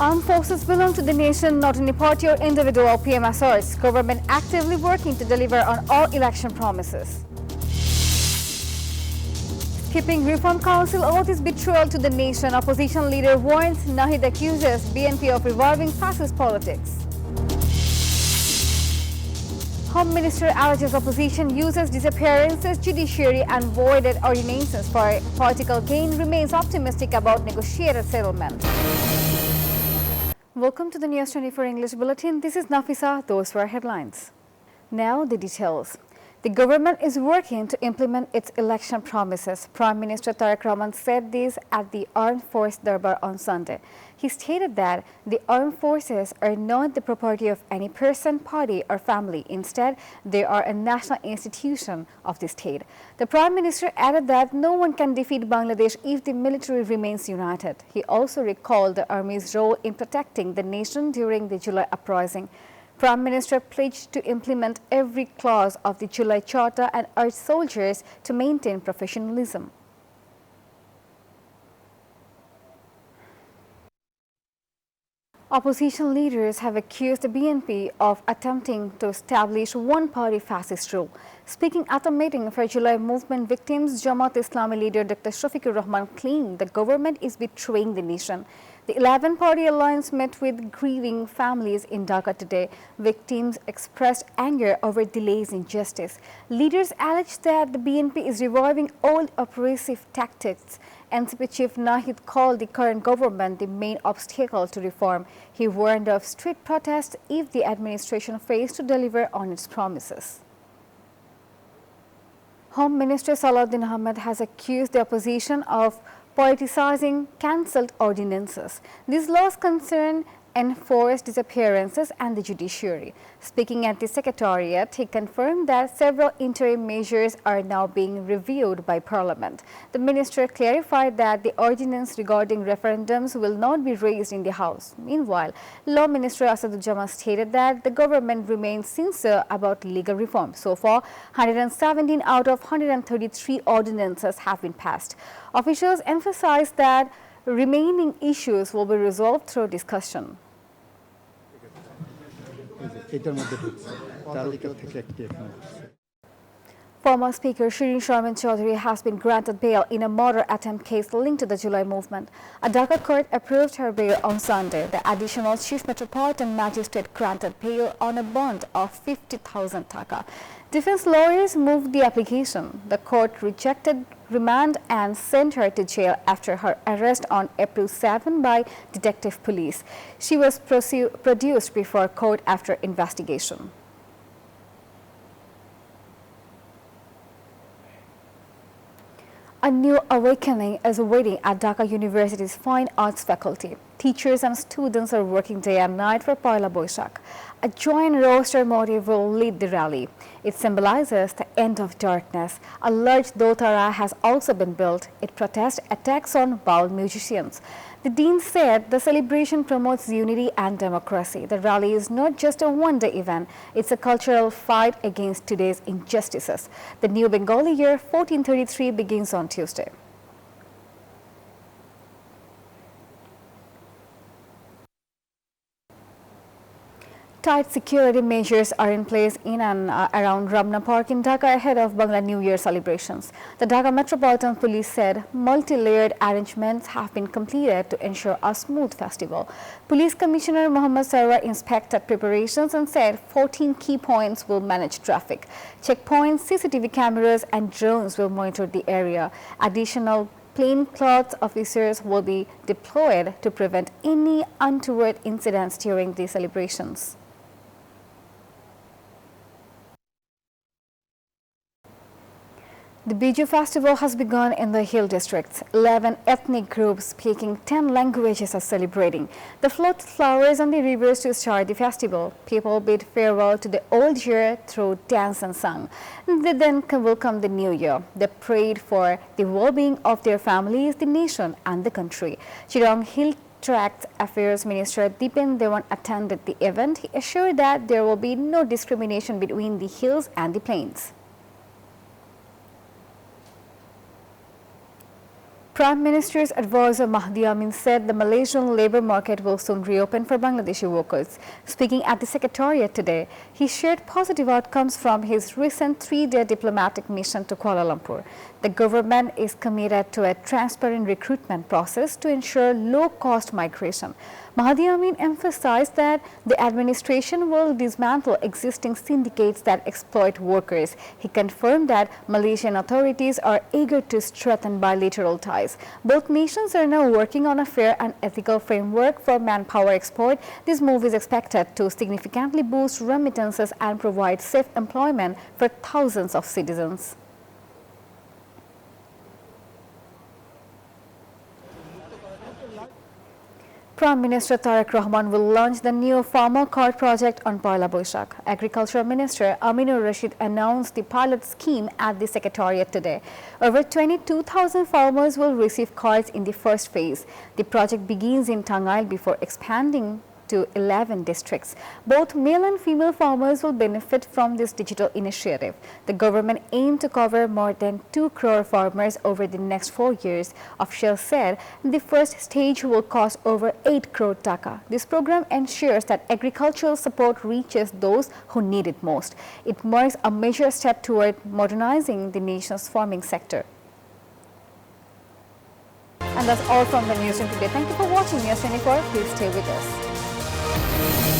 Armed forces belong to the nation, not any party or individual, PM asserts. Government actively working to deliver on all election promises. Skipping Reform Council oath is betrayal to the nation. Opposition leader warns. Nahid accuses BNP of reviving fascist politics. Home Minister alleges opposition uses disappearances, judiciary and voided ordinances for political gain, remains optimistic about negotiated settlement. Welcome to the News 24 English Bulletin. This is Nafisa. Those were headlines. Now the details. The government is working to implement its election promises. Prime Minister Tareq Rahman said this at the Armed Force Darbar on Sunday. He stated that the armed forces are not the property of any person, party or family. Instead, they are a national institution of the state. The Prime Minister added that no one can defeat Bangladesh if the military remains united. He also recalled the army's role in protecting the nation during the July uprising. Prime Minister pledged to implement every clause of the July Charter and urged soldiers to maintain professionalism. Opposition leaders have accused the BNP of attempting to establish one-party fascist rule. Speaking at a meeting for July movement victims, Jamaat Islami leader Dr. Shafiqur Rahman claimed the government is betraying the nation. The 11-party alliance met with grieving families in Dhaka today. Victims expressed anger over delays in justice. Leaders alleged that the BNP is reviving old oppressive tactics. NCP Chief Nahid called the current government the main obstacle to reform. He warned of street protests if the administration fails to deliver on its promises. Home Minister Salahuddin Ahmed has accused the opposition of politicizing cancelled ordinances. These laws concern enforced disappearances and the judiciary. Speaking at the Secretariat, he confirmed that several interim measures are now being reviewed by Parliament. The minister clarified that the ordinance regarding referendums will not be raised in the House. Meanwhile, Law Minister Asaduzzaman stated that the government remains sincere about legal reform. So far, 117 out of 133 ordinances have been passed. Officials emphasized that remaining issues will be resolved through discussion. Former Speaker Shirin Sharmin Chaudhary has been granted bail in a murder attempt case linked to the July movement. A Dhaka court approved her bail on Sunday. The additional Chief Metropolitan Magistrate granted bail on a bond of 50,000 taka. Defense lawyers moved the application. The court rejected remand and sent her to jail after her arrest on April 7 by detective police. She was produced before court after investigation. A new awakening is awaiting at Dhaka University's Fine Arts faculty. Teachers and students are working day and night for Poila Boishakh. A joint roster motif will lead the rally. It symbolizes the end of darkness. A large dotara has also been built. It protests attacks on Baul musicians. The dean said the celebration promotes unity and democracy. The rally is not just a one-day event. It's a cultural fight against today's injustices. The new Bengali year 1433 begins on Tuesday. Tight security measures are in place in and around Ramna Park in Dhaka ahead of Bangla New Year celebrations. The Dhaka Metropolitan Police said multi-layered arrangements have been completed to ensure a smooth festival. Police Commissioner Muhammad Sarwar inspected preparations and said 14 key points will manage traffic. Checkpoints, CCTV cameras and drones will monitor the area. Additional plainclothes officers will be deployed to prevent any untoward incidents during the celebrations. The Biju festival has begun in the hill districts. 11 ethnic groups speaking 10 languages are celebrating. They float flowers on the rivers to start the festival. People bid farewell to the old year through dance and song. They then welcome the new year. They prayed for the well-being of their families, the nation and the country. Chirong Hill Tract Affairs Minister Dipen Dewan attended the event. He assured that there will be no discrimination between the hills and the plains. Prime Minister's advisor Mahdi Amin said the Malaysian labour market will soon reopen for Bangladeshi workers. Speaking at the Secretariat today, he shared positive outcomes from his recent 3-day diplomatic mission to Kuala Lumpur. The government is committed to a transparent recruitment process to ensure low-cost migration. Mahdi Amin emphasized that the administration will dismantle existing syndicates that exploit workers. He confirmed that Malaysian authorities are eager to strengthen bilateral ties. Both nations are now working on a fair and ethical framework for manpower export. This move is expected to significantly boost remittances and provide safe employment for thousands of citizens. Prime Minister Tareq Rahman will launch the new farmer card project on Poila Boishakh. Agriculture Minister Aminur Rashid announced the pilot scheme at the Secretariat today. Over 22,000 farmers will receive cards in the first phase. The project begins in Tangail before expanding to 11 districts. Both male and female farmers will benefit from this digital initiative. The government aimed to cover more than 2 crore farmers over the next 4 years. Officials said the first stage will cost over 8 crore taka. This program ensures that agricultural support reaches those who need it most. It marks a major step toward modernizing the nation's farming sector. And that's all from the newsroom today. Thank you for watching News24. Please stay with us.